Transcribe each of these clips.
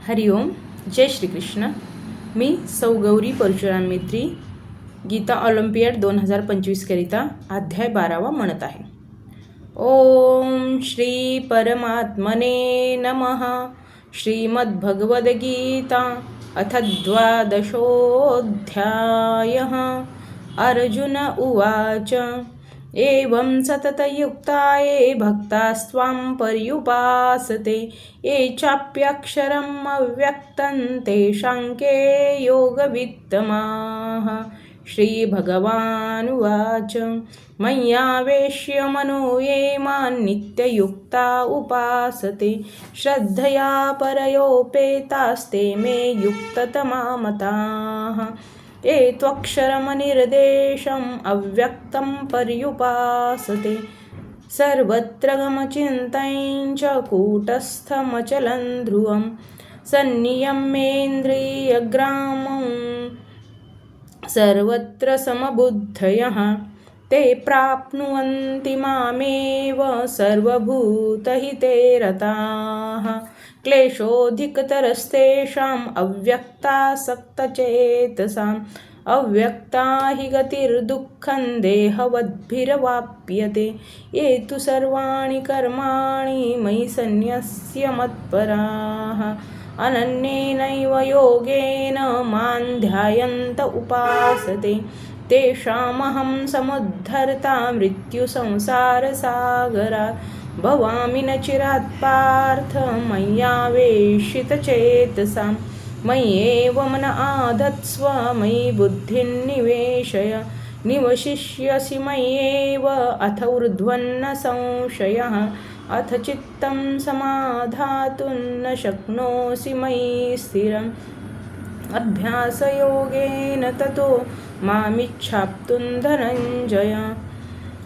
हरिओम. जय श्रीकृष्ण. मी सौ गौरी परशुराम मेत्री गीता ऑलिम्पियाड 2025 करिता अध्याय 12 म्हणत आहे. ओम श्री परमात्मने नमः. श्रीमद्भगवद्गीता अथ 12. अर्जुन उवाच. एवं सततयुक्ताये भक्तास्त्वां पर्युपासते ये चाप्यक्षरम् अव्यक्तं तेषां के योगवित्तमाः. श्रीभगवानुवाच. मय्यावेश्य मनो ये मां नित्ययुक्ता उपासते श्रद्धया परयोपेतास्ते मे युक्ततमा मताः. ये त्वक्षरमनिर्देशम् अव्यक्तं पर्युपासते सर्वत्र गमचिन्तयं च कूटस्थमचलं ध्रुवं सन्नियम्येन्द्रियग्रामं सर्वत्र समबुद्धयः ते प्राप्नुवन्ति मामेव सर्वभूतहिते रताः. क्लेशोऽधिकतरस्तेषाम् अव्यक्तासक्तचेतसाम् अव्यक्ता हि गतिर्दुःखं देहवद्भिरवाप्यते. ये तु सर्वाणि कर्माणि मयि सन्न्यस्य मत्पराः अनन्येनैव योगेन मां ध्यायन्त उपासते तेषामहं समुद्धर्ता मृत्युसंसारसागरात्. भवामि न चिरात् पार्थ मय्यावेशितचेतसाम्. मय्येव मन आधत्स्व मयि बुद्धिं निवेशय. निवशिष्यसि मय्येव अथ ऊर्ध्वन्न संशयः. अथ चित्तं समाधातुं न शक्नोषि मयि स्थिरम्. अभ्यासयोगेन ततो मामिच्छाप्तुं धनञ्जय.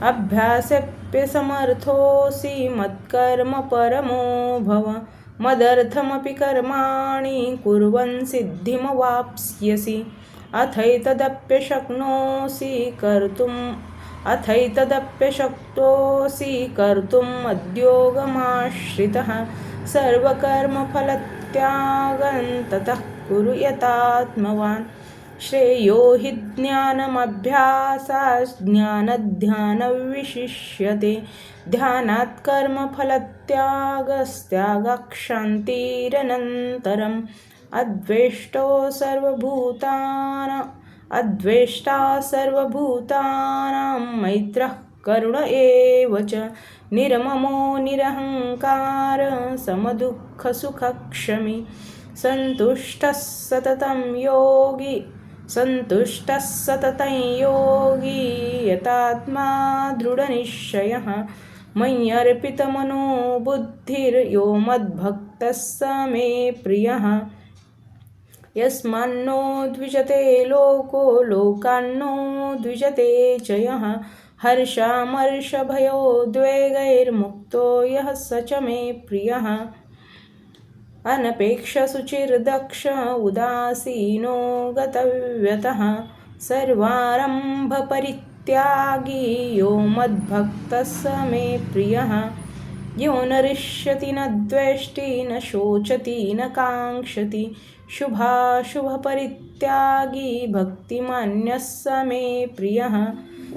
अभ्यासेऽप्यसमर्थोऽसि मत्कर्म परमो भव. मदर्थमपि कर्माणि कुर्वन् सिद्धिमवाप्स्यसि. अथैतदप्यशक्तोऽसि कर्तुम् मद्योगमाश्रितः. सर्वकर्मफलत्यागं ततः कुरु यतात्मवान्. श्रेयो हि ज्ञानमभ्यासात् ज्ञानध्यानविशिष्यते. ध्यानात् कर्मफलत्यागस्त्यागक्षान्तिरनन्तरम्. अद्वेष्टा सर्वभूतानां मैत्रः करुण एव च. निर्ममो निरहङ्कार समदुःखसुखक्षमी. सन्तुष्टः सततं योगी यतात्मा दृढनिश्चयः. मय्यर्पितमनो बुद्धिर्यो मद्भक्तः स मे प्रियः. यस्मान्नो द्विजते लोको लोकान्नो द्विजते च यः. हर्षामर्षभयोद्वेगैर्मुक्तो यः स च मे प्रियः. अनपेक्षशुचिर्दक्ष उदासीनो गतव्यतः. सर्वारम्भपरित्यागी यो मद्भक्तः स मे प्रियः. यो न हृष्यति न द्वेष्टि न शोचति न काङ्क्षति. शुभाशुभपरित्यागी भक्तिमान्यः स मे प्रियः.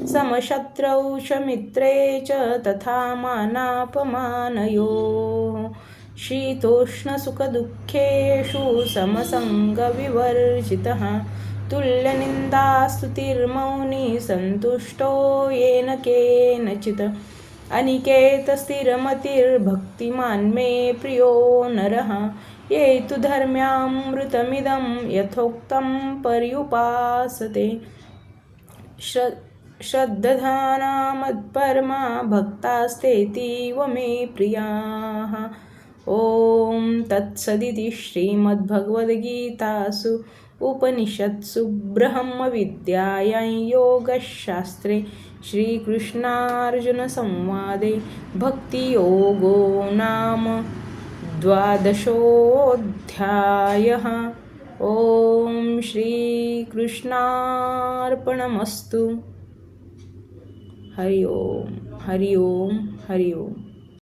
समशत्रौ च मित्रे च तथा मानापमानयोः. शीतोष्णसुखदुःखेषु समसङ्गविवर्जितः. तुल्यनिन्दास्तुतिर्मौनी सन्तुष्टो येन केनचित्. अनिकेतस्थिरमतिर्भक्तिमान् मे प्रियो नरः. ये तु धर्म्यामृतमिदं यथोक्तं पर्युपासते. श्रद्धाना मत्परमा भक्तास्तेतीव मे प्रियाः. ओम तत्सदिति श्रीमद्भगवद्गीतासु उपनिषत्सु ब्रह्मविद्यायां योगशास्त्रे श्रीकृष्णार्जुनसंवादे भक्तियोगो नाम 12. ओम श्रीकृष्णार्पणमस्तु. हरि ओम हरि ओम हरि ओम.